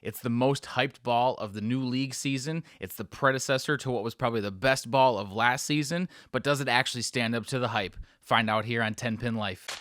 It's the most hyped ball of the new league season. It's the predecessor to what was probably the best ball of last season, but does it actually stand up to the hype? Find out here on 10 Pin Life.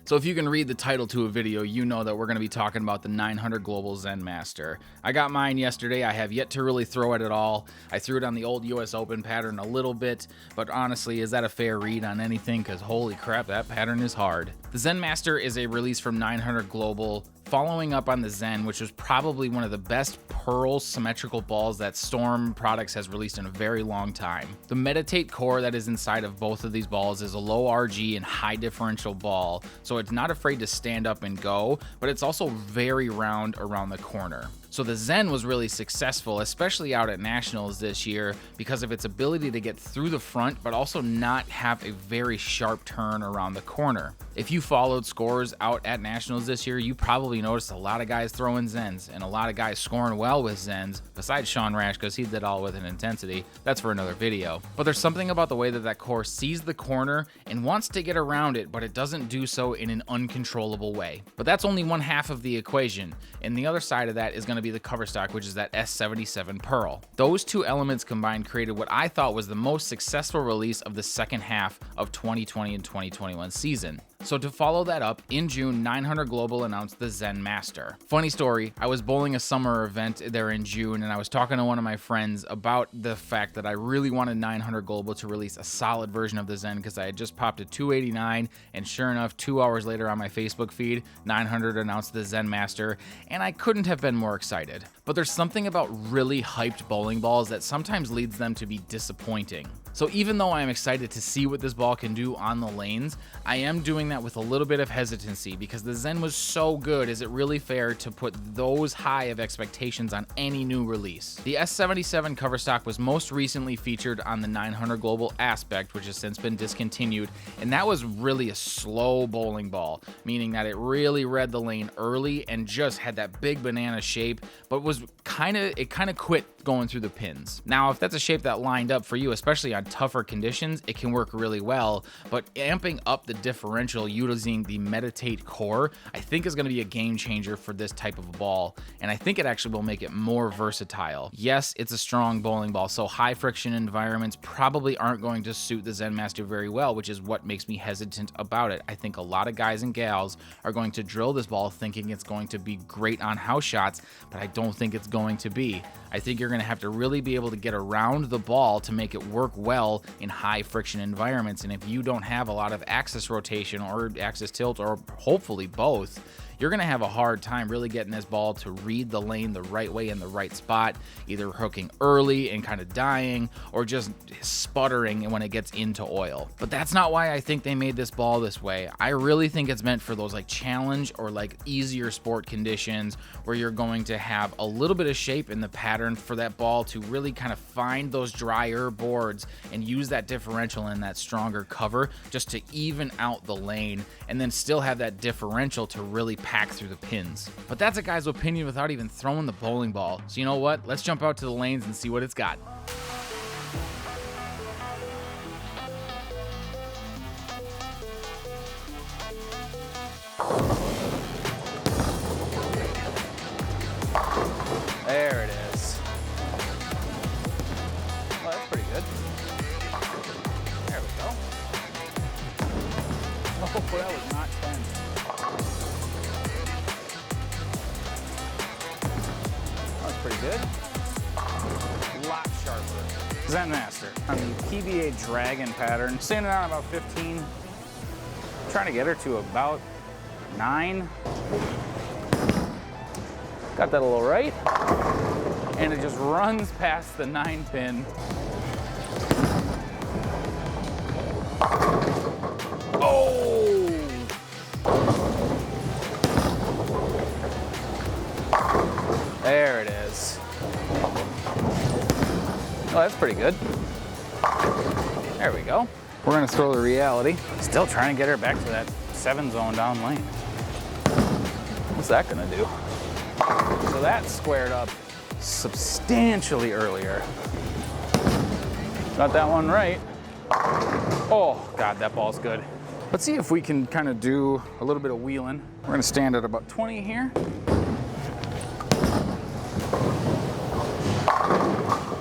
So if you can read the title to a video, you know that we're going to be talking about the 900 Global Zen Master. I got mine yesterday. I have yet to really throw it at all. I threw it on the old US Open pattern a little bit, but honestly, is that a fair read on anything? Because holy crap, that pattern is hard. The Zen Master is a release from 900 Global, following up on the Zen, which was probably one of the best pearl symmetrical balls that Storm Products has released in a very long time. The Meditate core that is inside of both of these balls is a low RG and high differential ball, so it's not afraid to stand up and go, but it's also very round around the corner. So the Zen was really successful, especially out at Nationals this year, because of its ability to get through the front, but also not have a very sharp turn around the corner. If you followed scores out at Nationals this year, you probably noticed a lot of guys throwing Zens and a lot of guys scoring well with Zens, besides Sean Rash, because he did all with an intensity. That's for another video. But there's something about the way that that core sees the corner and wants to get around it, but it doesn't do so in an uncontrollable way. But that's only one half of the equation, and the other side of that is going to be the cover stock, which is that S77 Pearl. Those two elements combined created what I thought was the most successful release of the second half of 2020 and 2021 season. So to follow that up, in June, 900 Global announced the Zen Master. Funny story, I was bowling a summer event there in June, and I was talking to one of my friends about the fact that I really wanted 900 Global to release a solid version of the Zen, because I had just popped a 289, and sure enough, 2 hours later on my Facebook feed, 900 announced the Zen Master, and I couldn't have been more excited. But there's something about really hyped bowling balls that sometimes leads them to be disappointing. So even though I'm excited to see what this ball can do on the lanes, I am doing that with a little bit of hesitancy, because the Zen was so good. Is it really fair to put those high of expectations on any new release? The S77 cover stock was most recently featured on the 900 Global Aspect, which has since been discontinued, and that was really a slow bowling ball, meaning that it really read the lane early and just had that big banana shape, but was kind of quit going through the pins. Now, if that's a shape that lined up for you, especially on tougher conditions, it can work really well, but amping up the differential using the Meditate core, I think is going to be a game changer for this type of a ball, and I think it actually will make it more versatile. Yes, it's a strong bowling ball, so high friction environments probably aren't going to suit the Zen Master very well, which is what makes me hesitant about it. I think a lot of guys and gals are going to drill this ball thinking it's going to be great on house shots, but I don't think it's going to be. I think you're going to have to really be able to get around the ball to make it work well in high friction environments, and if you don't have a lot of axis rotation or axis tilt, or hopefully both, you're going to have a hard time really getting this ball to read the lane the right way in the right spot, either hooking early and kind of dying, or just sputtering when it gets into oil. But that's not why I think they made this ball this way. I really think it's meant for those like challenge or like easier sport conditions where you're going to have a little bit of shape in the pattern for that ball to really kind of find those drier boards and use that differential and that stronger cover just to even out the lane, and then still have that differential to really pack through the pins. But that's a guy's opinion without even throwing the bowling ball. So you know what? Let's jump out to the lanes and see what it's got. There it is. Well, that's pretty good. There we go. Oh, that was not 10. Pretty good. A lot sharper. Zen Master on the PBA Dragon pattern, standing on about 15. Trying to get her to about 9. Got that a little right. And it just runs past the 9 pin. Oh! There it is. Oh, that's pretty good. There we go. We're gonna throw the reality. Still trying to get her back to that 7 zone down lane. What's that gonna do? So that squared up substantially earlier. Got that one right. Oh, God, that ball's good. Let's see if we can kind of do a little bit of wheeling. We're gonna stand at about 20 here.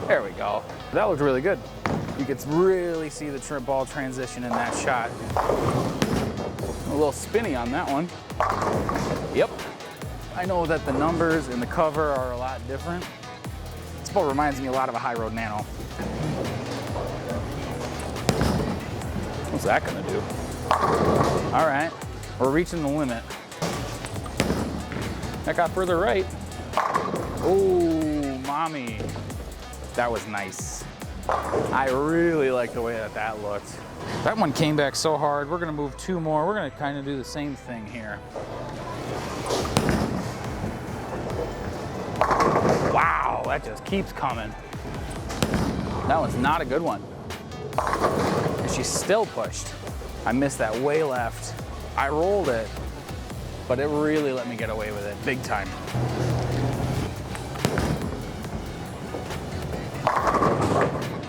There we go. That looked really good. You could really see the ball transition in that shot. A little spinny on that one. Yep. I know that the numbers in the cover are a lot different. This ball reminds me a lot of a High Road Nano. What's that gonna do? All right, we're reaching the limit. That got further right. Oh, mommy. That was nice. I really like the way that looked. That one came back so hard. We're gonna move 2 more. We're gonna kind of do the same thing here. Wow, that just keeps coming. That was not a good one. She still pushed. I missed that way left. I rolled it, but it really let me get away with it, big time.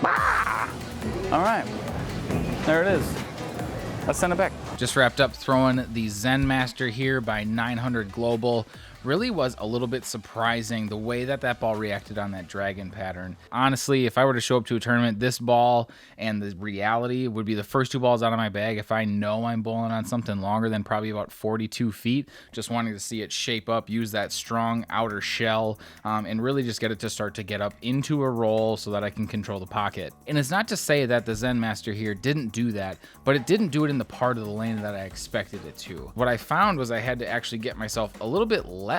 Ah! All right, there it is. Let's send it back. Just wrapped up throwing the Zen Master here by 900 Global. Really was a little bit surprising the way that ball reacted on that dragon pattern. Honestly, if I were to show up to a tournament, this ball and the reality would be the first 2 balls out of my bag if I know I'm bowling on something longer than probably about 42 feet, just wanting to see it shape up, use that strong outer shell, and really just get it to start to get up into a roll so that I can control the pocket. And it's not to say that the Zen Master here didn't do that, but it didn't do it in the part of the lane that I expected it to. What I found was I had to actually get myself a little bit left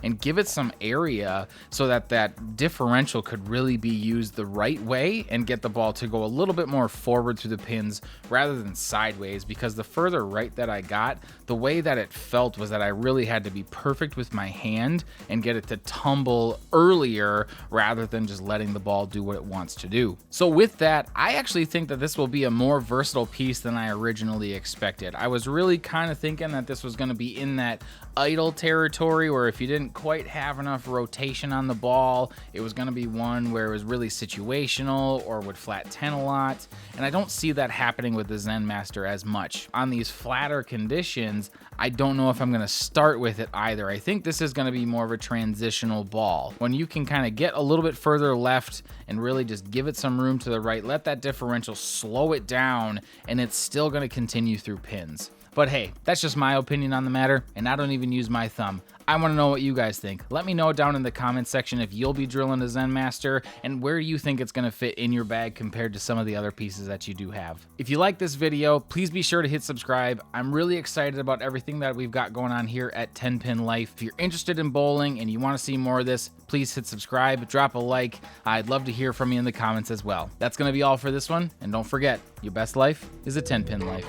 and give it some area so that differential could really be used the right way and get the ball to go a little bit more forward through the pins rather than sideways, because the further right that I got, the way that it felt was that I really had to be perfect with my hand and get it to tumble earlier rather than just letting the ball do what it wants to do. So with that, I actually think that this will be a more versatile piece than I originally expected. I was really kind of thinking that this was going to be in that idle territory where if you didn't quite have enough rotation on the ball, it was going to be one where it was really situational or would flat 10 a lot. And I don't see that happening with the Zen Master as much. On these flatter conditions, I don't know if I'm going to start with it either. I think this is going to be more of a transitional ball. When you can kind of get a little bit further left and really just give it some room to the right, let that differential slow it down, and it's still going to continue through pins. But hey, that's just my opinion on the matter, and I don't even use my thumb. I want to know what you guys think. Let me know down in the comments section if you'll be drilling a Zen Master and where you think it's going to fit in your bag compared to some of the other pieces that you do have. If you like this video, please be sure to hit subscribe. I'm really excited about everything that we've got going on here at 10 Pin Life. If you're interested in bowling and you want to see more of this, please hit subscribe, drop a like. I'd love to hear from you in the comments as well. That's going to be all for this one, and don't forget, your best life is a 10 Pin Life.